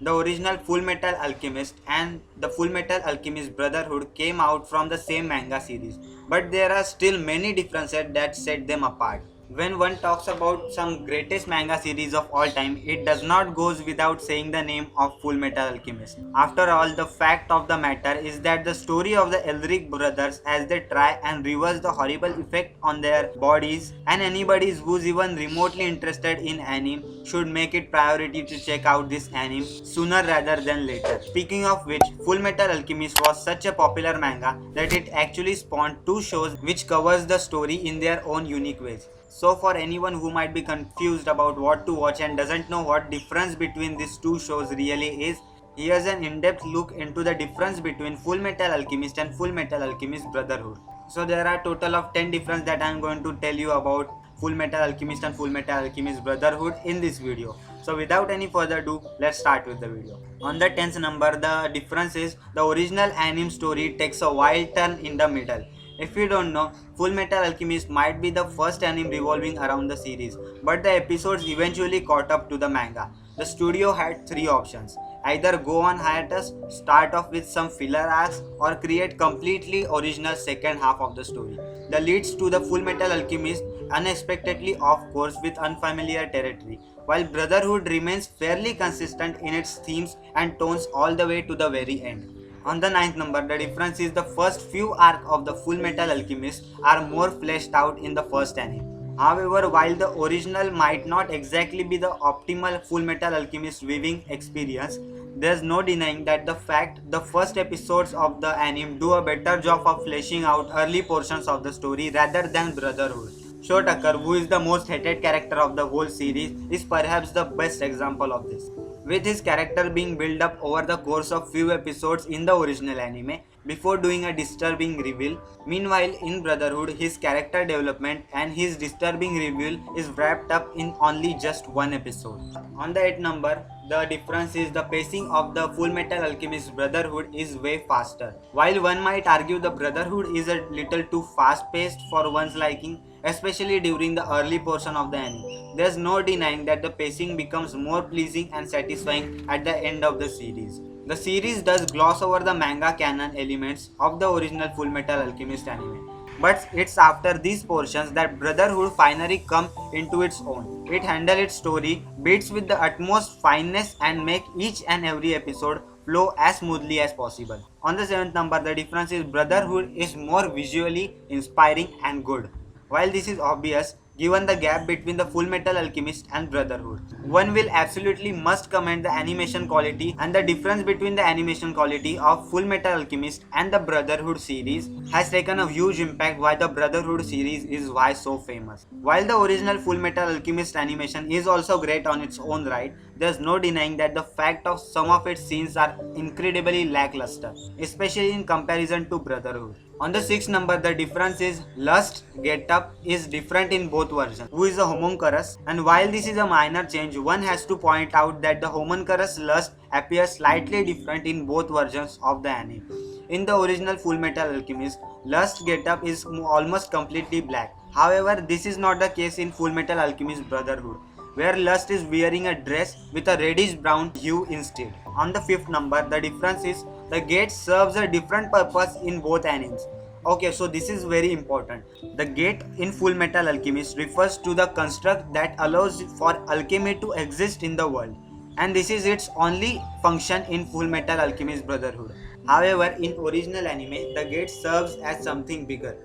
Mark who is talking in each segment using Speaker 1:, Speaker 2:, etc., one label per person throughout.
Speaker 1: The original Full Metal Alchemist and the Full Metal Alchemist Brotherhood came out from the same manga series, but there are still many differences that set them apart. When one talks about some greatest manga series of all time, it does not goes without saying the name of Full Metal Alchemist. After all, the fact of the matter is that the story of the Elric brothers as they try and reverse the horrible effect on their bodies, and anybody who's even remotely interested in anime should make it priority to check out this anime sooner rather than later. Speaking of which, Full Metal Alchemist was such a popular manga that it actually spawned two shows which covers the story in their own unique ways. So for anyone who might be confused about what to watch and doesn't know what difference between these two shows really is, here's an in-depth look into the difference between Full Metal Alchemist and Full Metal Alchemist Brotherhood. So there are total of 10 differences that I am going to tell you about Full Metal Alchemist and Full Metal Alchemist Brotherhood in this video. So without any further ado, let's start with the video. On the 10th number, the difference is the original anime story takes a wild turn in the middle. If you don't know, Full Metal Alchemist might be the first anime revolving around the series, but the episodes eventually caught up to the manga. The studio had three options: either go on hiatus, start off with some filler arcs, or create completely original second half of the story. The leads to the Full Metal Alchemist unexpectedly off course with unfamiliar territory, while Brotherhood remains fairly consistent in its themes and tones all the way to the very end. On the ninth number, the difference is the first few arcs of the Full Metal Alchemist are more fleshed out in the first anime. However, while the original might not exactly be the optimal Full Metal Alchemist viewing experience, there's no denying that the fact the first episodes of the anime do a better job of fleshing out early portions of the story rather than Brotherhood. Shotaker, who is the most hated character of the whole series, is perhaps the best example of this, with his character being built up over the course of few episodes in the original anime before doing a disturbing reveal. Meanwhile, in Brotherhood, his character development and his disturbing reveal is wrapped up in only just one episode. On the 8th number, the difference is the pacing of the Full Metal Alchemist Brotherhood is way faster. While one might argue the Brotherhood is a little too fast paced for one's liking, especially during the early portion of the anime, there's no denying that the pacing becomes more pleasing and satisfying at the end of the series. The series does gloss over the manga canon elements of the original Full Metal Alchemist anime, but it's after these portions that Brotherhood finally comes into its own. It handles its story beats with the utmost fineness and make each and every episode flow as smoothly as possible. On the 7th number, the difference is Brotherhood is more visually inspiring and good. While this is obvious, given the gap between the Full Metal Alchemist and Brotherhood, one will absolutely must commend the animation quality, and the difference between the animation quality of Full Metal Alchemist and the Brotherhood series has taken a huge impact why the Brotherhood series is why so famous. While the original Full Metal Alchemist animation is also great on its own right, there's no denying that the fact of some of its scenes are incredibly lackluster, especially in comparison to Brotherhood. On the 6th number, the difference is Lust getup is different in both versions, who is a homunculus, and while this is a minor change, one has to point out that the homunculus Lust appears slightly different in both versions of the anime. In the original Full Metal Alchemist, Lust getup is almost completely black. However, this is not the case in Full Metal Alchemist Brotherhood, where Lust is wearing a dress with a reddish brown hue instead. On the 5th number, the difference is the gate serves a different purpose in both animes. Okay, so this is very important. The gate in Full Metal Alchemist refers to the construct that allows for alchemy to exist in the world, and this is its only function in Full Metal Alchemist Brotherhood. However, in original anime, the gate serves as something bigger.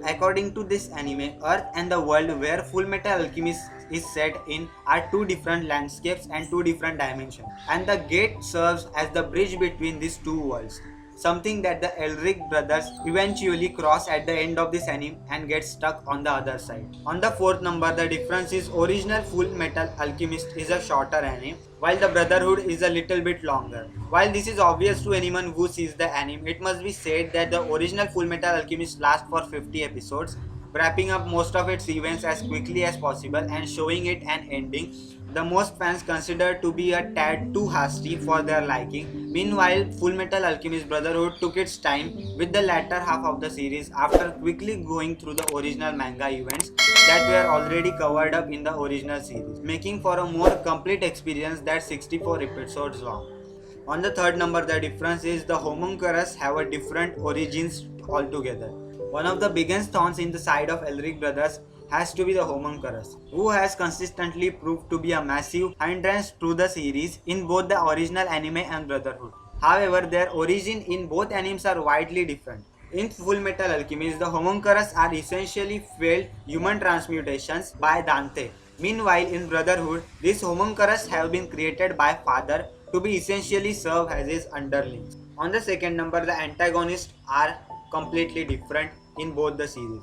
Speaker 1: According to this anime, Earth and the world where Full Metal Alchemist is set in are two different landscapes and two different dimensions, and the gate serves as the bridge between these two worlds, something that the Elric brothers eventually cross at the end of this anime and get stuck on the other side. On the 4th number, the difference is original Full Metal Alchemist is a shorter anime, while the Brotherhood is a little bit longer. While this is obvious to anyone who sees the anime, it must be said that the original Full Metal Alchemist lasts for 50 episodes, wrapping up most of its events as quickly as possible and showing it an ending. the most fans consider to be a tad too hasty for their liking. Meanwhile, Fullmetal Alchemist Brotherhood took its time with the latter half of the series after quickly going through the original manga events that were already covered up in the original series, making for a more complete experience that's 64 episodes long. On the third number, the difference is the homunculus have a different origins altogether. One of the biggest thorns in the side of Elric brothers has to be the homunculus, who has consistently proved to be a massive hindrance to the series in both the original anime and Brotherhood. However, their origin in both animes are widely different. In Full Metal Alchemist, the homunculus are essentially failed human transmutations by Dante. Meanwhile, in Brotherhood, these homunculus have been created by Father to be essentially serve as his underlings. On the second number, the antagonists are completely different in both the series.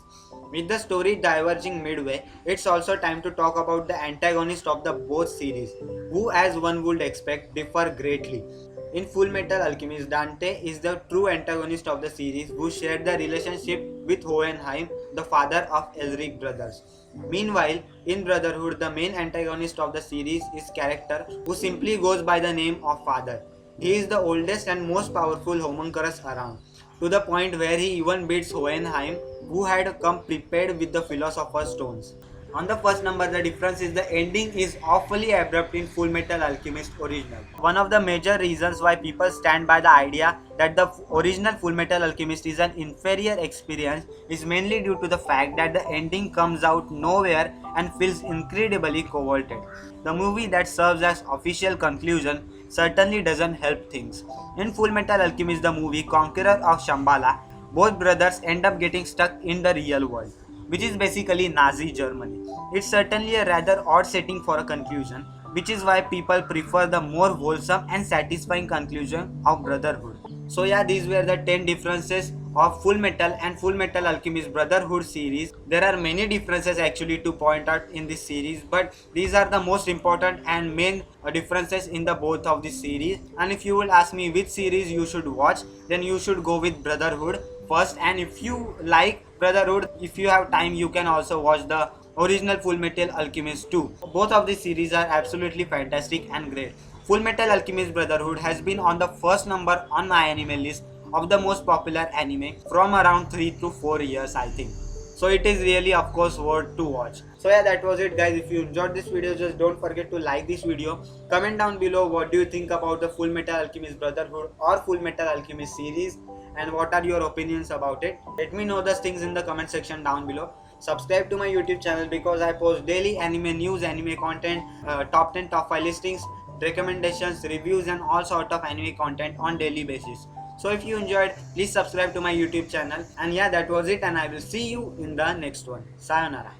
Speaker 1: With the story diverging midway, it's also time to talk about the antagonist of the both series, who as one would expect differ greatly. In Full Metal Alchemist, Dante is the true antagonist of the series who shared the relationship with Hohenheim, the father of Elric brothers. Meanwhile, in Brotherhood, the main antagonist of the series is character who simply goes by the name of Father. He is the oldest and most powerful homunculus around, to the point where he even beats Hohenheim, who had come prepared with the Philosopher's Stones. On the first number, the difference is the ending is awfully abrupt in Full Metal Alchemist original. One of the major reasons why people stand by the idea that the original Full Metal Alchemist is an inferior experience is mainly due to the fact that the ending comes out nowhere and feels incredibly cold. The movie that serves as official conclusion certainly doesn't help things. In Full Metal Alchemist, the movie Conqueror of Shambhala, both brothers end up getting stuck in the real world, which is basically Nazi Germany. It's certainly a rather odd setting for a conclusion, which is why people prefer the more wholesome and satisfying conclusion of Brotherhood. So yeah, these were the 10 differences of Full Metal and Full Metal Alchemist Brotherhood series. There are many differences actually to point out in this series, but these are the most important and main differences in the both of this series. And if you will ask me which series you should watch, then you should go with Brotherhood first, and if you like Brotherhood, if you have time, you can also watch the original Full Metal Alchemist 2. Both of these series are absolutely fantastic and great. Full Metal Alchemist Brotherhood has been on the first number on my anime list of the most popular anime from around 3 to 4 years, I think. So it is really, of course, worth to watch. So yeah, that was it, guys. If you enjoyed this video, just don't forget to like this video. Comment down below what do you think about the Full Metal Alchemist Brotherhood or Full Metal Alchemist series, and what are your opinions about it. Let me know those things in the comment section down below. Subscribe to my YouTube channel because I post daily anime news, anime content, top 10, top 5 listings, recommendations, reviews, and all sort of anime content on daily basis. So if you enjoyed, please subscribe to my YouTube channel. And yeah, that was it, and I will see you in the next one. Sayonara.